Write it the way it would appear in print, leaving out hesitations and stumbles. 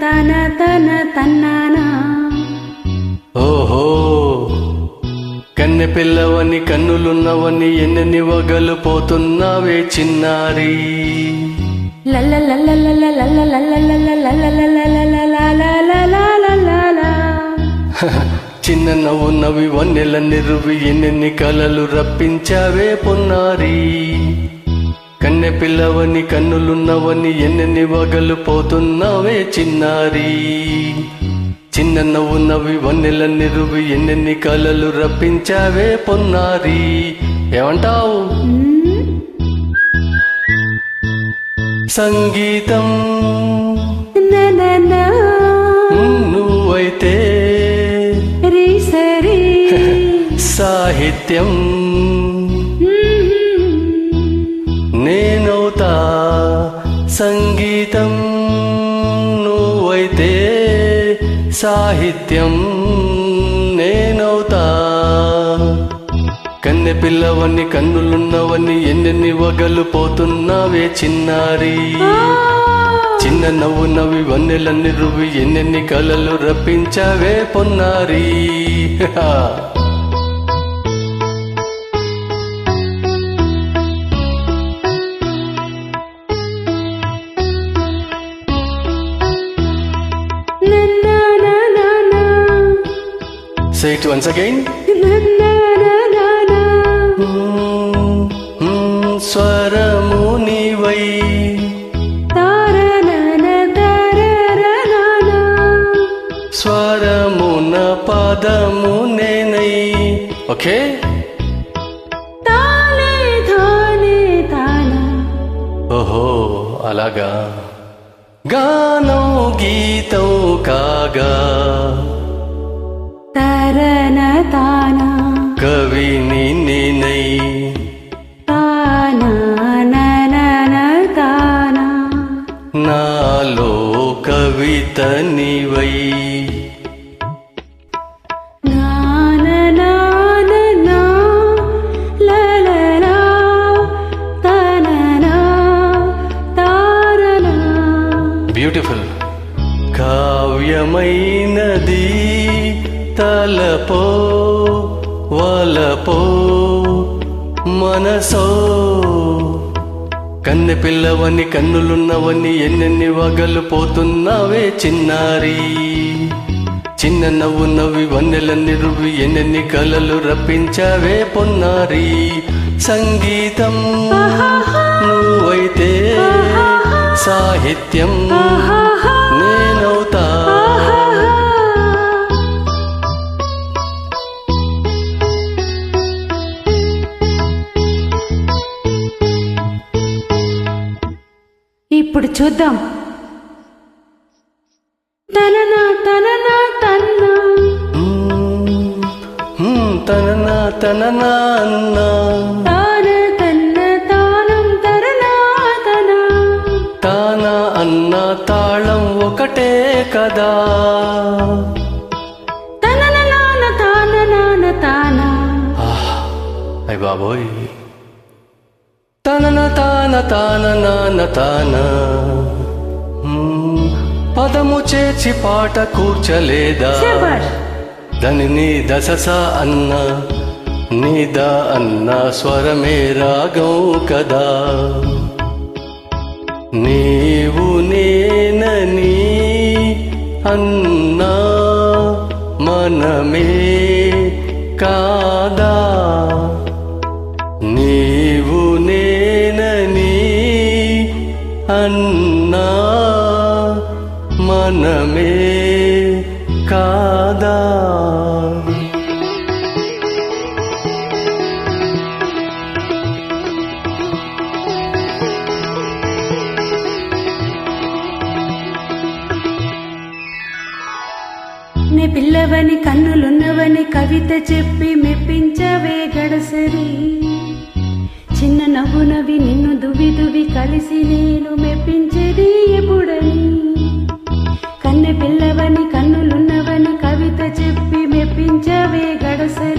తన తన తన్నానా. ఓహో కన్నె పిల్లవని కన్నులున్నవని ఎన్నెన్ని వగలు పోతున్నావే చిన్నారి. లల్ల లల్ల లల్ల లల్ల లల్ల లల్ల లల్ల లల్ల లల్ల. చిన్న నవ్వు నవ్వి వన్నెల నిరువి ఎన్నెన్ని కలలు రప్పించావే పొన్నారి. కన్నె పిల్లవని కన్నులున్నవని ఎన్నెన్ని వగలు పోతున్నావే చిన్నారి. చిన్న నవ్వు నవ్వి వన్నెల నిరువి ఎన్నెన్ని కలలు రప్పించావే పొన్నారి. ఏమంటావు? సంగీతం నువ్వైతే సాహిత్యం నేనవుతా. సంగీతం నువ్వైతే సాహిత్యం నేనవుతా. కన్నె పిల్లవని కన్నులున్నవని ఎన్నెన్ని వగలు పోతున్నావే చిన్నారి. చిన్న నవ్వు నవ్వి వన్నెలన్ని రువి ఎన్నెన్ని కలలు రప్పించావే పొన్నారి. Say it once again. స్వరము నీవై స్వరమున పదము నేనై. ఓకే ఓహో అలాగా. గానం గీతం కాగా తరన తానా కవిని నేనై. తానా నన తానా నాలో కవిత నీవై. బ్యూటిఫుల్. కావ్యమైనది తలపో వలపో మనసో. కన్నె పిల్లవని కన్నులున్నవని ఎన్నెన్ని వగలు పోతున్నావే చిన్నారి. చిన్న నవ్వు నవ్వి వన్నెలన్ని రువి ఎన్నెన్ని కలలు రప్పించావే పొన్నారి. సంగీతం నువ్వైతే సాహిత్యం నేనవుతా. ఇప్పుడు చూద్దాం. తననా తననా తన్నా తననా తననా అన్నా తాన తన్న తానం తరనా తనా. తానా అన్న తాళం ఒకటే కదా. తనన నాన తాన నాన తానా. అయ్ బాబోయ్. తనన తాన తాన నాన తాన. పదము చేర్చి పాట కూర్చలేదా. దని నీ దశస అన్న నీదా అన్న స్వరమే రాగం కదా. నీవు నేనని అన్నా మనమే కాదా. నీవు నేనని అన్నా మనమే కాదా. నే పిల్లవని కన్నులున్నవని కవిత చెప్పి మెప్పించవే గడసరి. చిన్న నవ్వు నవ్వి నిన్ను దువి దువి కలిసి నేను మెప్పించేది ఎప్పుడని. కన్నె పిల్లవని కన్నులున్నవని కవిత చెప్పి మెప్పించవే గడసరి.